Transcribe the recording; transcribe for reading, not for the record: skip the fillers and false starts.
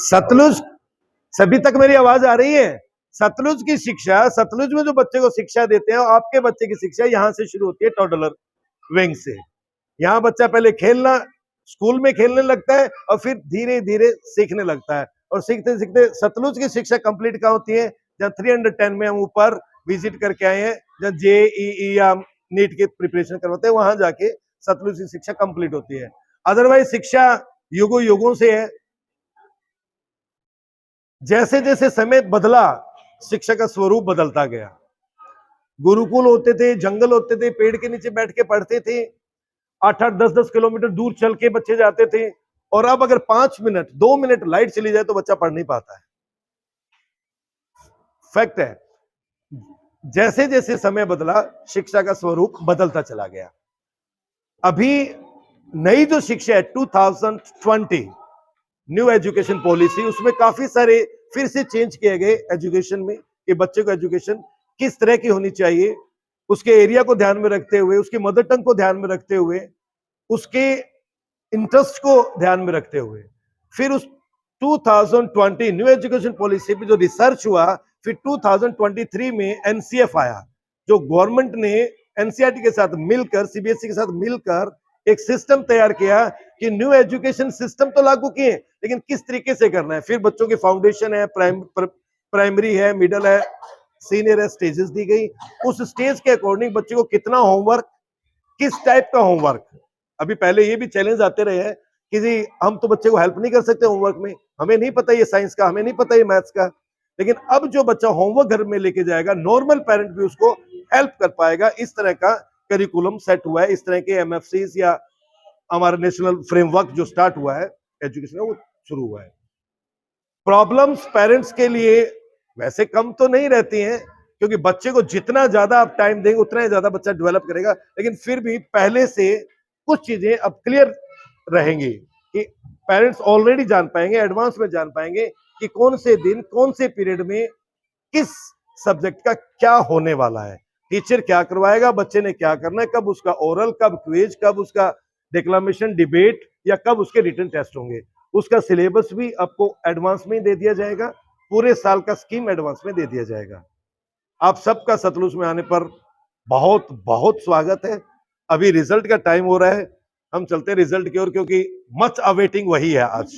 सतलुज, सभी तक मेरी आवाज आ रही है? सतलुज की शिक्षा, सतलुज में जो बच्चे को शिक्षा देते हैं, आपके बच्चे की शिक्षा यहां से शुरू होती है, टॉडलर विंग से। यहाँ बच्चा पहले खेलना, स्कूल में खेलने लगता है और फिर धीरे धीरे सीखने लगता है, और सीखते सीखते सतलुज की शिक्षा कंप्लीट कहाँ होती है? जहाँ 310 में हम ऊपर विजिट करके आए हैं, जहाँ JEE या नीट की प्रिपरेशन करवाते हैं, वहां जाके सतलुज की शिक्षा कंप्लीट होती है। अदरवाइज शिक्षा युगों युगों से है। जैसे जैसे समय बदला, शिक्षा का स्वरूप बदलता गया। गुरुकुल होते थे, जंगल होते थे, पेड़ के नीचे बैठ के पढ़ते थे, 8-8, 10-10 किलोमीटर दूर चल के बच्चे जाते थे। और अब अगर 5 मिनट 2 मिनट लाइट चली जाए तो बच्चा पढ़ नहीं पाता है। फैक्ट है। जैसे जैसे समय बदला, शिक्षा का स्वरूप बदलता चला गया। अभी नई जो शिक्षा है 2020 न्यू एजुकेशन पॉलिसी, उसमें काफी सारे फिर से चेंज किए गए एजुकेशन में, कि बच्चे को एजुकेशन किस तरह की होनी चाहिए, उसके एरिया को ध्यान में रखते हुए, उसकी मदर टंग को ध्यान में रखते हुए, उसके इंटरेस्ट को ध्यान में रखते हुए। फिर उस 2020 न्यू एजुकेशन पॉलिसी पे जो रिसर्च हुआ, फिर 2023 में NCF आया, जो गवर्नमेंट ने NCERT के साथ मिलकर, CBSE के साथ मिलकर एक सिस्टम तैयार किया कि न्यू एजुकेशन सिस्टम तो लागू किए, लेकिन किस तरीके से करना है। फिर बच्चों की फाउंडेशन है, प्राइमरी है, मिडिल है, सीनियर है, स्टेजेस दी गई। उस स्टेज के अकॉर्डिंग बच्चे को कितना होमवर्क, किस टाइप का होमवर्क। अभी पहले ये भी चैलेंज आते रहे हैं कि जी हम तो बच्चे को हेल्प नहीं कर सकते होमवर्क में, हमें नहीं पता ये साइंस का, हमें नहीं पता ये मैथ्स का। लेकिन अब जो बच्चा होमवर्क घर में लेके जाएगा, नॉर्मल पेरेंट भी उसको हेल्प कर पाएगा। इस तरह का करिकुलम सेट हुआ है, इस तरह के MFCs या हमारा नेशनल फ्रेमवर्क जो स्टार्ट हुआ है एजुकेशन में, वो शुरू हुआ है। प्रॉब्लम्स पेरेंट्स के लिए वैसे कम तो नहीं रहती हैं, क्योंकि बच्चे को जितना ज्यादा आप टाइम देंगे उतना ही ज्यादा बच्चा डेवलप करेगा। लेकिन फिर भी पहले से कुछ चीजें अब क्लियर रहेंगी कि पेरेंट्स ऑलरेडी जान पाएंगे, एडवांस में जान पाएंगे कि कौन से दिन, कौन से पीरियड में किस सब्जेक्ट का क्या होने वाला है, टीचर क्या करवाएगा, बच्चे ने क्या करना है, कब उसका ओरल, कब क्विज, कब उसका डिक्लामेशन, डिबेट, या कब उसके रिटन टेस्ट होंगे। उसका सिलेबस भी आपको एडवांस में दे दिया जाएगा, पूरे साल का स्कीम एडवांस में दे दिया जाएगा। आप सबका सतलुज में आने पर बहुत बहुत स्वागत है। अभी रिजल्ट का टाइम हो रहा है, हम चलते हैं रिजल्ट की ओर, क्योंकि मच अवेटिंग वही है आज।